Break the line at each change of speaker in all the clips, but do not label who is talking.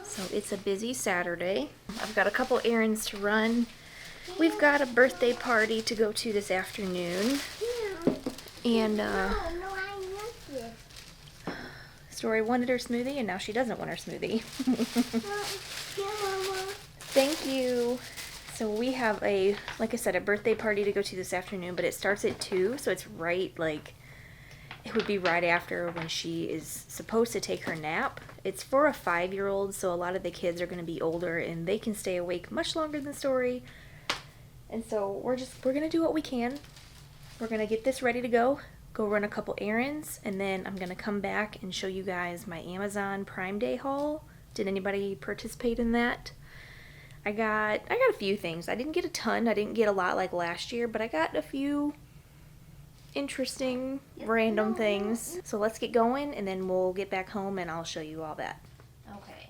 So it's a busy Saturday. I've got a couple errands to run. We've got a birthday party to go to this afternoon. And Story wanted her smoothie and now she doesn't want her smoothie. Thank you. So we have like I said, a birthday party to go to this afternoon, but it starts at 2, so it's right, like, it would be right after when she is supposed to take her nap. It's for a 5-year-old, so a lot of the kids are going to be older and they can stay awake much longer than Story. And so we're going to do what we can. We're going to get this ready to go run a couple errands, and then I'm going to come back and show you guys my Amazon Prime Day haul. Did anybody participate in that? I got a few things. I didn't get a ton. I didn't get a lot like last year, but I got a few interesting random things. So let's get going and then we'll get back home and I'll show you all that. Okay.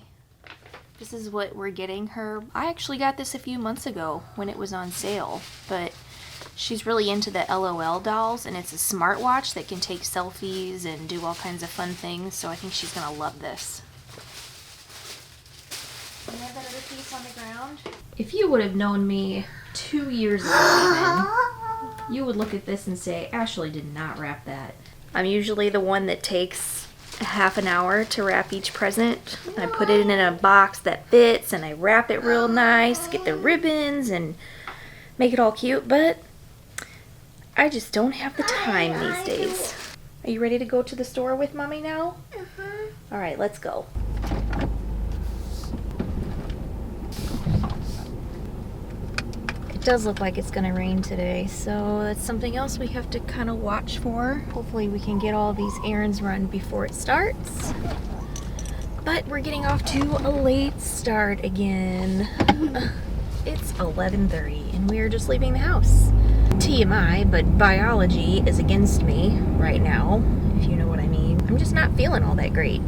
This is what we're getting her. I actually got this a few months ago when it was on sale, but she's really into the LOL dolls, and it's a smartwatch that can take selfies and do all kinds of fun things, so I think she's gonna love this. You have that other piece on the ground? If you would have known me 2 years ago even, you would look at this and say, Ashley did not wrap that. I'm usually the one that takes a half an hour to wrap each present. I put it in a box that fits and I wrap it real nice, get the ribbons and make it all cute, but I just don't have the time these days. Are you ready to go to the store with Mommy now? All right, let's go. It does look like it's gonna rain today, so that's something else we have to kind of watch for. Hopefully we can get all these errands run before it starts. But we're getting off to a late start again. It's 11:30 and we are just leaving the house. TMI, but biology is against me right now, if you know what I mean. I'm just not feeling all that great.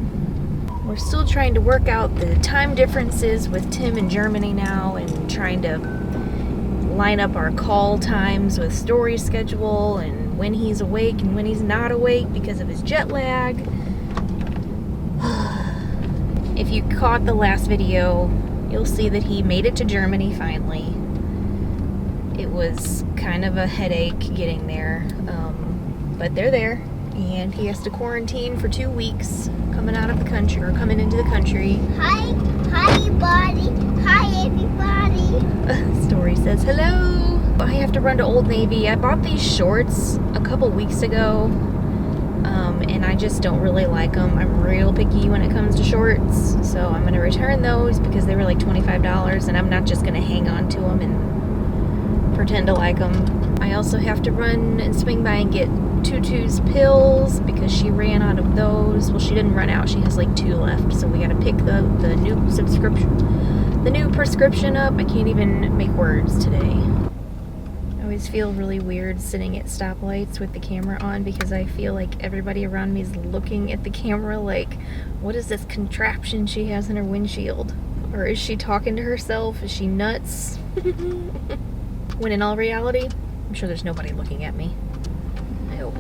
We're still trying to work out the time differences with Tim in Germany now and trying to line up our call times with Story schedule and when he's awake and when he's not awake because of his jet lag. If you caught the last video, you'll see that he made it to Germany finally. It was kind of a headache getting there, but they're there, and he has to quarantine for 2 weeks coming out of the country, or coming into the country.
Hi buddy, hi everybody.
Story says hello. I have to run to Old Navy. I bought these shorts a couple weeks ago, and I just don't really like them. I'm real picky when it comes to shorts, so I'm going to return those because they were like $25, and I'm not just going to hang on to them and pretend to like them. I also have to run and swing by and get Tutu's pills because she ran out of those. Well, she didn't run out. She has like 2 left, so we got to pick the new prescription up. I can't even make words today. I always feel really weird sitting at stoplights with the camera on because I feel like everybody around me is looking at the camera like, what is this contraption she has in her windshield? Or is she talking to herself? Is she nuts? When in all reality, I'm sure there's nobody looking at me. I hope.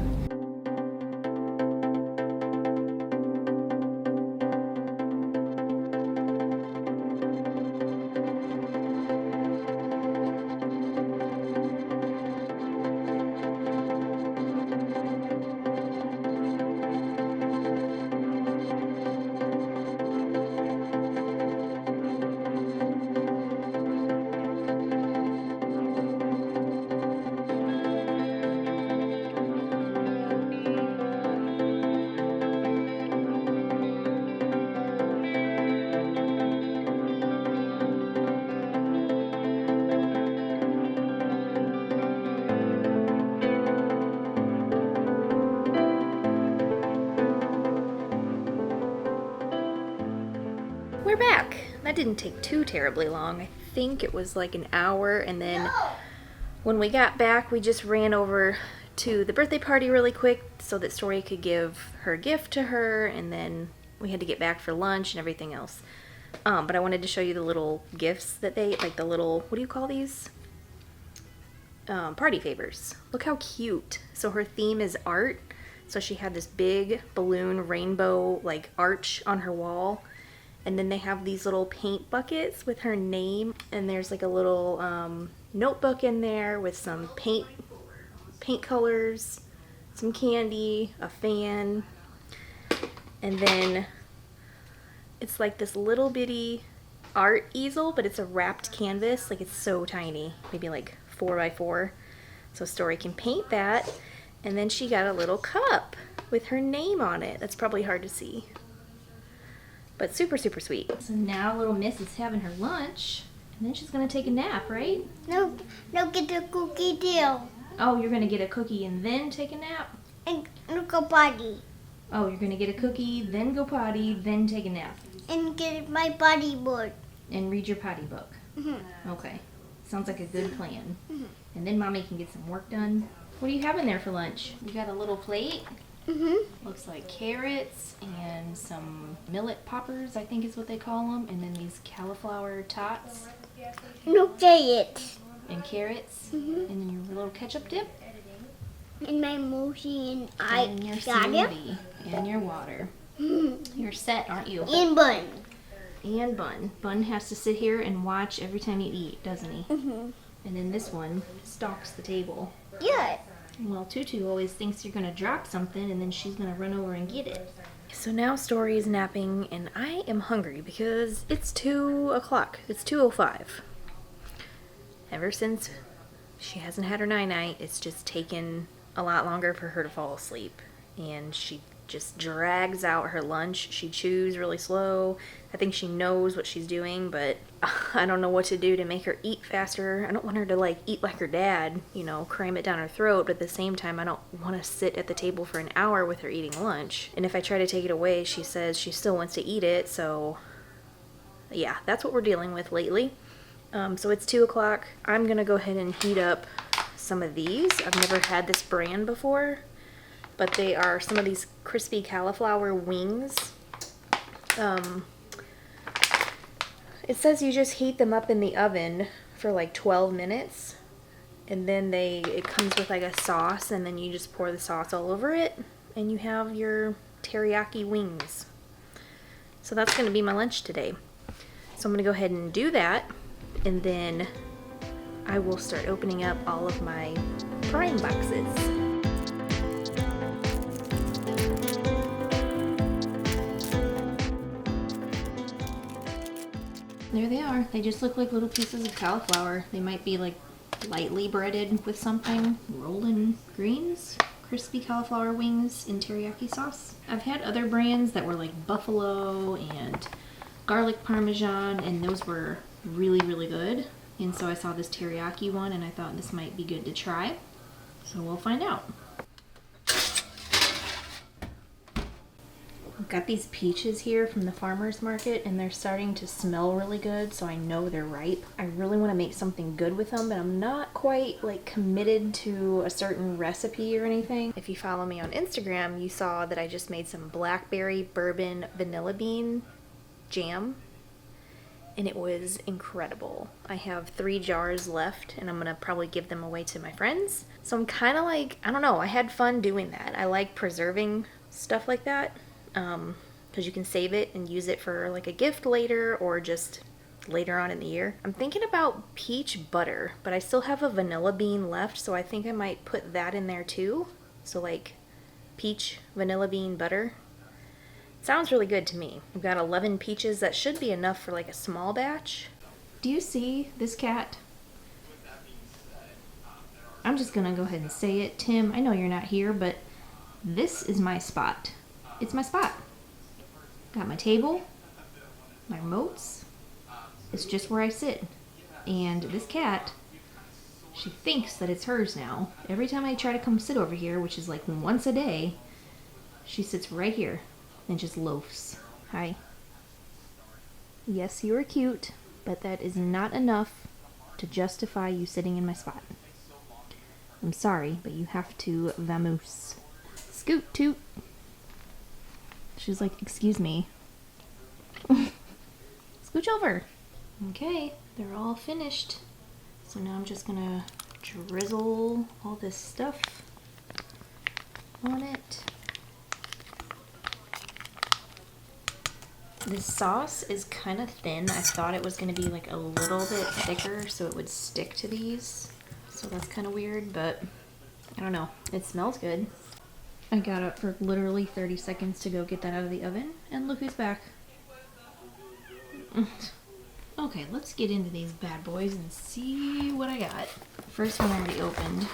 We're back. That didn't take too terribly long. I think it was like an hour, and then when we got back, we just ran over to the birthday party really quick so that Story could give her gift to her, and then we had to get back for lunch and everything else. But I wanted to show you the little gifts that they, like the little, what do you call these? Party favors. Look how cute. So her theme is art. So she had this big balloon rainbow like arch on her wall. And then they have these little paint buckets with her name, and there's like a little notebook in there with some paint colors, some candy, a fan, and then it's like this little bitty art easel, but it's a wrapped canvas. Like, it's so tiny, maybe like 4x4. So Story can paint that. And then she got a little cup with her name on it. That's probably hard to see, but super, super sweet. So now little Miss is having her lunch, and then she's gonna take a nap, right?
No, get the cookie deal.
Oh, you're gonna get a cookie and then take a nap?
And look a potty.
Oh, you're gonna get a cookie, then go potty, then take a nap.
And get my potty book.
And read your potty book. Okay. Sounds like a good plan. And then Mommy can get some work done. What are you having there for lunch? You got a little plate? Looks like carrots and some millet poppers, I think is what they call them. And then these cauliflower tots.
Look at it.
And carrots. And then your little ketchup dip.
And my mochi and
And your
got it.
smoothie. And your water. You're set, aren't you?
And bun.
And Bun. Bun has to sit here and watch every time you eat, doesn't he? And then this one stalks the table.
Yeah.
Well, Tutu always thinks you're gonna drop something and then she's gonna run over and get it. So now Story is napping and I am hungry because it's 2 o'clock. It's 2:05. Ever since she hasn't had her night-night, it's just taken a lot longer for her to fall asleep. And she just drags out her lunch. She chews really slow. I think she knows what she's doing, but I don't know what to do to make her eat faster. I don't want her to like eat like her dad, you know, cram it down her throat, but at the same time I don't want to sit at the table for an hour with her eating lunch. And if I try to take it away, she says she still wants to eat it, so yeah, that's what we're dealing with lately. So it's 2 o'clock. I'm gonna go ahead and heat up some of these. I've never had this brand before, but they are some of these crispy cauliflower wings. It says you just heat them up in the oven for like 12 minutes, and then it comes with like a sauce, and then you just pour the sauce all over it, and you have your teriyaki wings. So that's gonna be my lunch today. So I'm gonna go ahead and do that, and then I will start opening up all of my frying boxes. There they are. They just look like little pieces of cauliflower. They might be like lightly breaded with something. Rolling greens, crispy cauliflower wings in teriyaki sauce. I've had other brands that were like buffalo and garlic parmesan, and those were really, really good. And so I saw this teriyaki one and I thought this might be good to try. So we'll find out. I've got these peaches here from the farmer's market, and they're starting to smell really good, so I know they're ripe. I really want to make something good with them, but I'm not quite like committed to a certain recipe or anything. If you follow me on Instagram, you saw that I just made some blackberry bourbon vanilla bean jam, and it was incredible. I have 3 jars left, and I'm gonna probably give them away to my friends. So I'm kind of like, I don't know, I had fun doing that. I like preserving stuff like that, because you can save it and use it for like a gift later or just later on in the year. I'm thinking about peach butter, but I still have a vanilla bean left, so I think I might put that in there too. So like peach vanilla bean butter. Sounds really good to me. We've got 11 peaches. That should be enough for like a small batch. Do you see this cat? I'm just gonna go ahead and say it. Tim, I know you're not here, but this is my spot. It's my spot. Got my table, my remotes. It's just where I sit. And this cat, she thinks that it's hers now. Every time I try to come sit over here, which is like once a day, she sits right here and just loafs. Hi. Yes, you are cute, but that is not enough to justify you sitting in my spot. I'm sorry, but you have to vamoose. Scoot toot. She's like, excuse me. Scooch over. Okay, they're all finished. So now I'm just gonna drizzle all this stuff on it. This sauce is kind of thin. I thought it was going to be like a little bit thicker so it would stick to these. So that's kind of weird, but I don't know. It smells good. I got up for literally 30 seconds to go get that out of the oven, and look who's back. Okay, let's get into these bad boys and see what I got. First one already opened,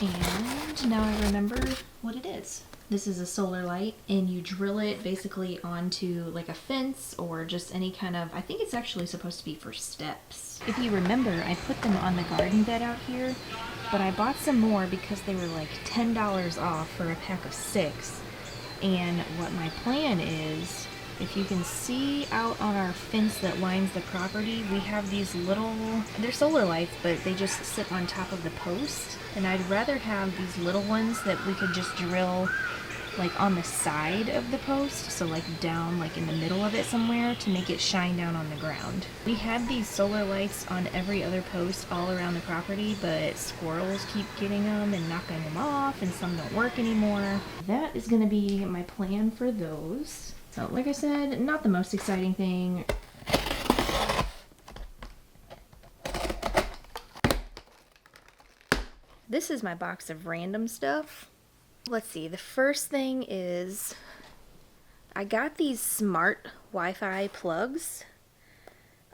and now I remember what it is. This is a solar light, and you drill it basically onto like a fence or just any kind of, I think it's actually supposed to be for steps. If you remember, I put them on the garden bed out here, but I bought some more because they were like $10 off for a pack of 6. And what my plan is, if you can see out on our fence that lines the property, we have these little, they're solar lights, but they just sit on top of the post. And I'd rather have these little ones that we could just drill like on the side of the post, so like down like in the middle of it somewhere to make it shine down on the ground. We had these solar lights on every other post all around the property, but squirrels keep getting them and knocking them off, and some don't work anymore. That is going to be my plan for those. So like I said, not the most exciting thing. This is my box of random stuff. Let's see, the first thing is I got these smart Wi-Fi plugs.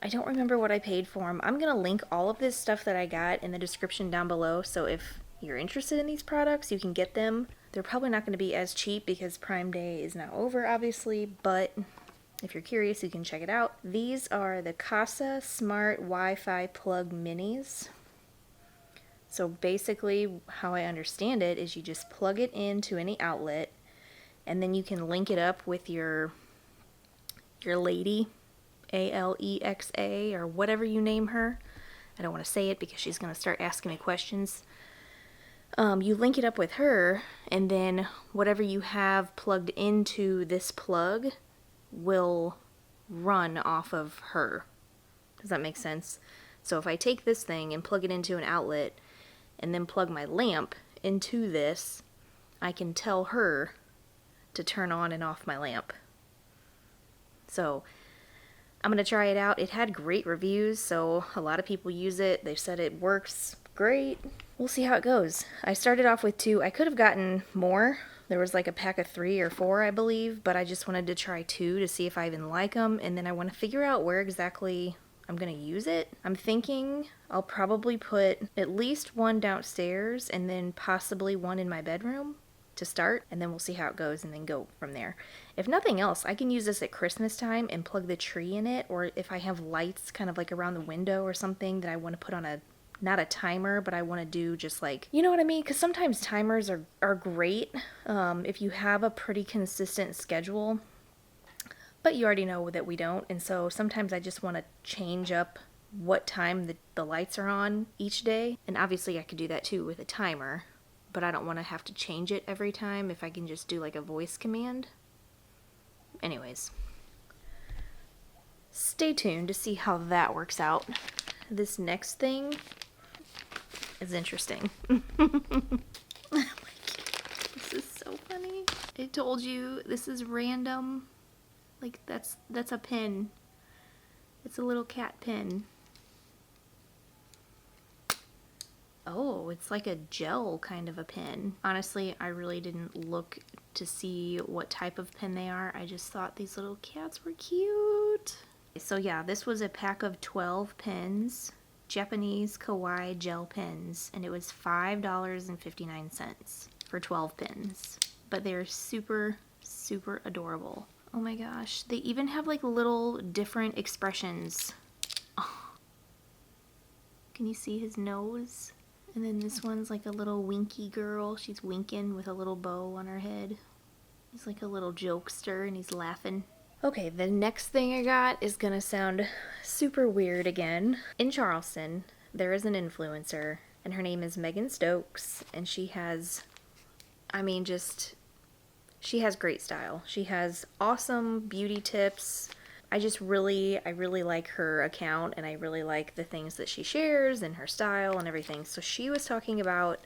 I don't remember what I paid for them. I'm going to link all of this stuff that I got in the description down below, so if you're interested in these products, you can get them. They're probably not going to be as cheap because Prime Day is now over, obviously, but if you're curious, you can check it out. These are the KASA Smart Wi-Fi Plug Minis. So basically, how I understand it is you just plug it into any outlet, and then you can link it up with your lady, Alexa, or whatever you name her. I don't want to say it because she's going to start asking me questions. You link it up with her, and then whatever you have plugged into this plug will run off of her. Does that make sense? So if I take this thing and plug it into an outlet, and then plug my lamp into this, I can tell her to turn on and off my lamp. So I'm going to try it out. It had great reviews, so a lot of people use it. They said it works great. We'll see how it goes. I started off with 2. I could have gotten more. There was like a pack of 3 or 4, I believe, but I just wanted to try 2 to see if I even like them, and then I want to figure out where exactly I'm going to use it. I'm thinking I'll probably put at least 1 downstairs and then possibly 1 in my bedroom to start, and then we'll see how it goes and then go from there. If nothing else, I can use this at Christmas time and plug the tree in it, or if I have lights kind of like around the window or something that I want to put on a, not a timer, but I want to do just like, you know what I mean? Because sometimes timers are great if you have a pretty consistent schedule. But you already know that we don't, and so sometimes I just want to change up what time the lights are on each day. And obviously I could do that too with a timer, but I don't want to have to change it every time if I can just do like a voice command. Anyways, stay tuned to see how that works out. This next thing is interesting. Oh my God, this is so funny. I told you this is random. Like, that's a pin. It's a little cat pin. Oh, it's like a gel kind of a pin. Honestly, I really didn't look to see what type of pin they are. I just thought these little cats were cute. So yeah, this was a pack of 12 pins. Japanese KAWAII gel pins. And it was $5.59 for 12 pins. But they're super, super adorable. Oh my gosh, they even have like little different expressions. Oh. Can you see his nose? And then this one's like a little winky girl. She's winking with a little bow on her head. He's like a little jokester and he's laughing. Okay, the next thing I got is gonna sound super weird again. In Charleston, there is an influencer, and her name is Megan Stokes, and she has, I mean, she has great style. She has awesome beauty tips. I really like her account, and I really like the things that she shares and her style and everything. So she was talking about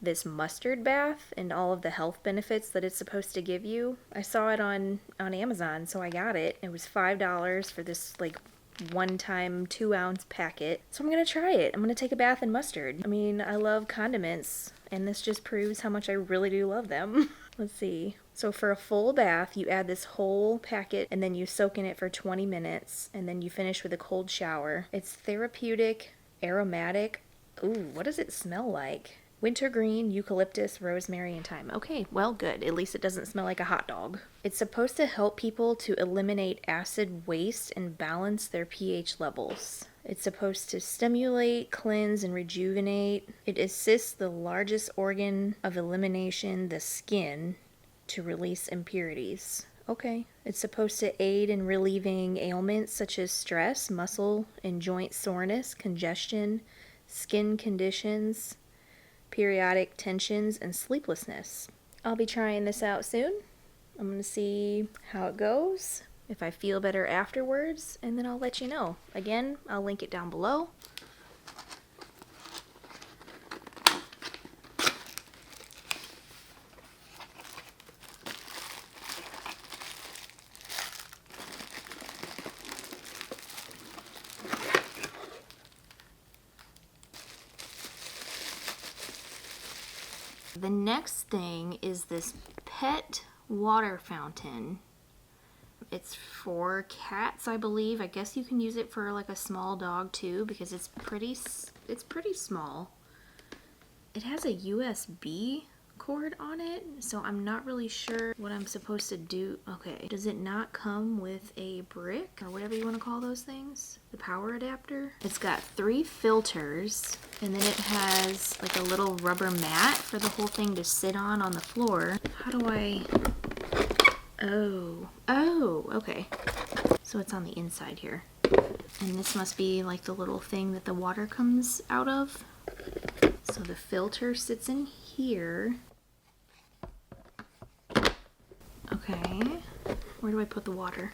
this mustard bath and all of the health benefits that it's supposed to give you. I saw it on Amazon, so I got it. It was $5 for this like one-time 2-ounce packet. So I'm gonna try it. I'm gonna take a bath in mustard. I mean, I love condiments, and this just proves how much I really do love them. Let's see. So for a full bath, you add this whole packet and then you soak in it for 20 minutes and then you finish with a cold shower. It's therapeutic, aromatic. Ooh, what does it smell like? Wintergreen, eucalyptus, rosemary, and thyme. Okay, well, good. At least it doesn't smell like a hot dog. It's supposed to help people to eliminate acid waste and balance their pH levels. It's supposed to stimulate, cleanse, and rejuvenate. It assists the largest organ of elimination, the skin, to release impurities. Okay. It's supposed to aid in relieving ailments such as stress, muscle and joint soreness, congestion, skin conditions, periodic tensions, and sleeplessness. I'll be trying this out soon. I'm going to see how it goes, if I feel better afterwards, and then I'll let you know. Again, I'll link it down below. The next thing is this pet water fountain. It's for cats, I believe. I guess you can use it for like a small dog too, because it's pretty small. It has a USB cord on it, so I'm not really sure what I'm supposed to do. Okay, does it not come with a brick or whatever you want to call those things? The power adapter? It's got 3 filters, and then it has like a little rubber mat for the whole thing to sit on the floor. How do I... Oh, okay. So it's on the inside here. And this must be like the little thing that the water comes out of. So the filter sits in here. Okay, where do I put the water?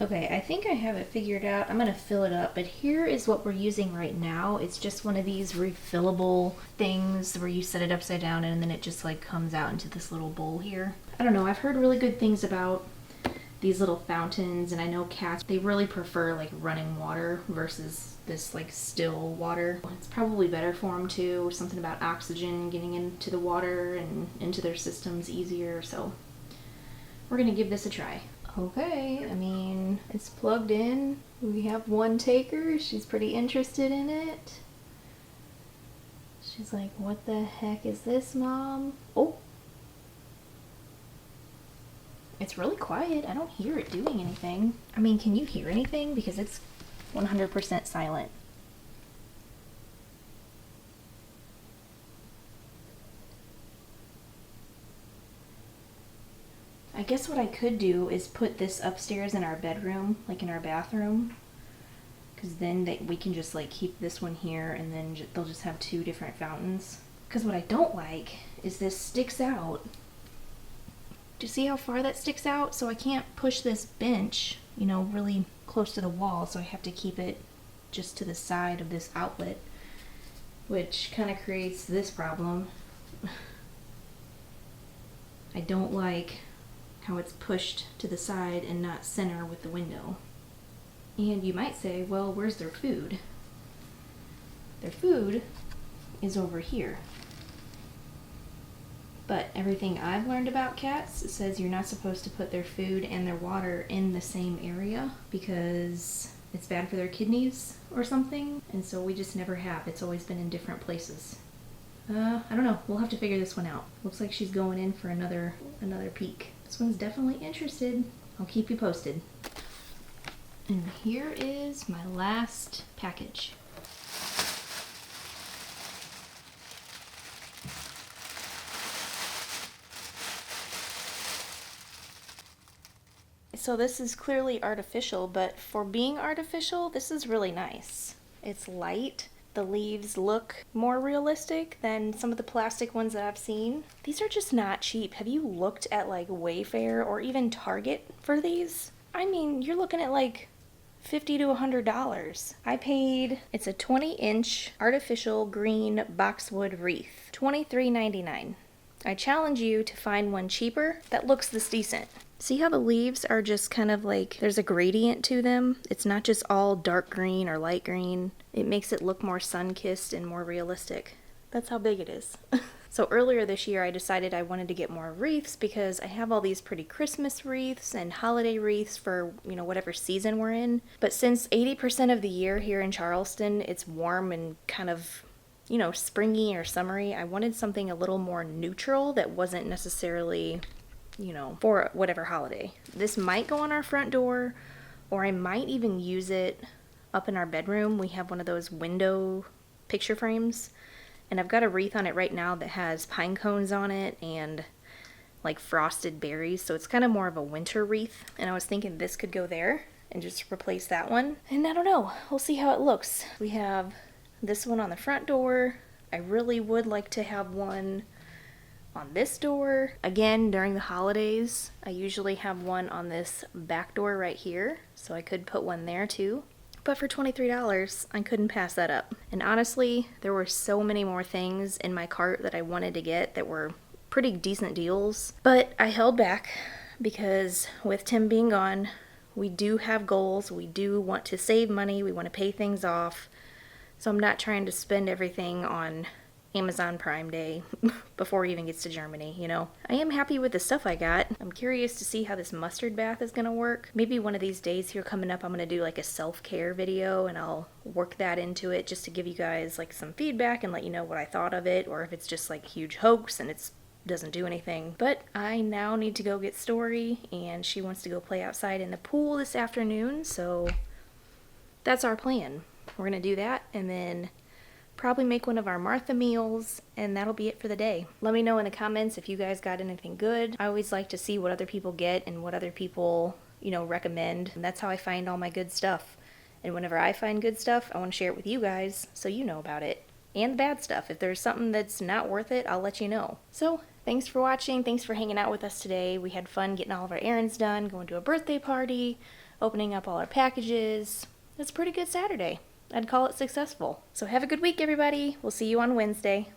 Okay, I think I have it figured out. I'm gonna fill it up, but here is what we're using right now. It's just one of these refillable things where you set it upside down and then it just like comes out into this little bowl here. I don't know, I've heard really good things about these little fountains, and I know cats, they really prefer like running water versus this like still water. It's probably better for them too. Something about oxygen getting into the water and into their systems easier, so we're gonna give this a try. Okay, I mean, it's plugged in. We have one taker. She's pretty interested in it. She's like, what the heck is this, Mom? Oh! It's really quiet. I don't hear it doing anything. I mean, can you hear anything? Because it's 100% silent. I guess what I could do is put this upstairs in our bedroom, like in our bathroom, because then we can just like keep this one here, and then they'll just have 2 different fountains. Because what I don't like is this sticks out. Do you see how far that sticks out? So I can't push this bench, you know, really close to the wall, so I have to keep it just to the side of this outlet, which kind of creates this problem. I don't like how it's pushed to the side and not center with the window. And you might say, well, where's their food? Their food is over here. But everything I've learned about cats says you're not supposed to put their food and their water in the same area because it's bad for their kidneys or something, and so we just never have. It's always been in different places. I don't know. We'll have to figure this one out. Looks like she's going in for another peek. This one's definitely interested. I'll keep you posted. And here is my last package. So this is clearly artificial, but for being artificial, this is really nice. It's light. The leaves look more realistic than some of the plastic ones that I've seen. These are just not cheap. Have you looked at like Wayfair or even Target for these? I mean, you're looking at like $50 to $100. I paid, it's a 20-inch artificial green boxwood wreath, $23.99. I challenge you to find one cheaper that looks this decent. See how the leaves are just kind of like, there's a gradient to them? It's not just all dark green or light green. It makes it look more sun-kissed and more realistic. That's how big it is. So earlier this year I decided I wanted to get more wreaths because I have all these pretty Christmas wreaths and holiday wreaths for, you know, whatever season we're in. But since 80% of the year here in Charleston, it's warm and kind of, you know, springy or summery, I wanted something a little more neutral that wasn't necessarily, you know, for whatever holiday. This might go on our front door, or I might even use it up in our bedroom. We have one of those window picture frames. And I've got a wreath on it right now that has pine cones on it and like frosted berries. So it's kind of more of a winter wreath. And I was thinking this could go there and just replace that one. And I don't know. We'll see how it looks. We have this one on the front door. I really would like to have one on this door. Again, during the holidays, I usually have one on this back door right here. So I could put one there too. But for $23, I couldn't pass that up. And honestly, there were so many more things in my cart that I wanted to get that were pretty decent deals. But I held back because with Tim being gone, we do have goals. We do want to save money. We want to pay things off. So I'm not trying to spend everything on Amazon Prime Day before he even gets to Germany, you know. I am happy with the stuff I got. I'm curious to see how this mustard bath is gonna work. Maybe one of these days here coming up, I'm gonna do like a self-care video and I'll work that into it just to give you guys like some feedback and let you know what I thought of it, or if it's just like a huge hoax and it doesn't do anything. But I now need to go get Story, and she wants to go play outside in the pool this afternoon, so that's our plan. We're gonna do that and then probably make one of our Martha meals, and that'll be it for the day. Let me know in the comments if you guys got anything good. I always like to see what other people get and what other people, you know, recommend. And that's how I find all my good stuff. And whenever I find good stuff, I want to share it with you guys so you know about it. And the bad stuff. If there's something that's not worth it, I'll let you know. So, thanks for watching. Thanks for hanging out with us today. We had fun getting all of our errands done, going to a birthday party, opening up all our packages. It's a pretty good Saturday. I'd call it successful. So have a good week, everybody. We'll see you on Wednesday.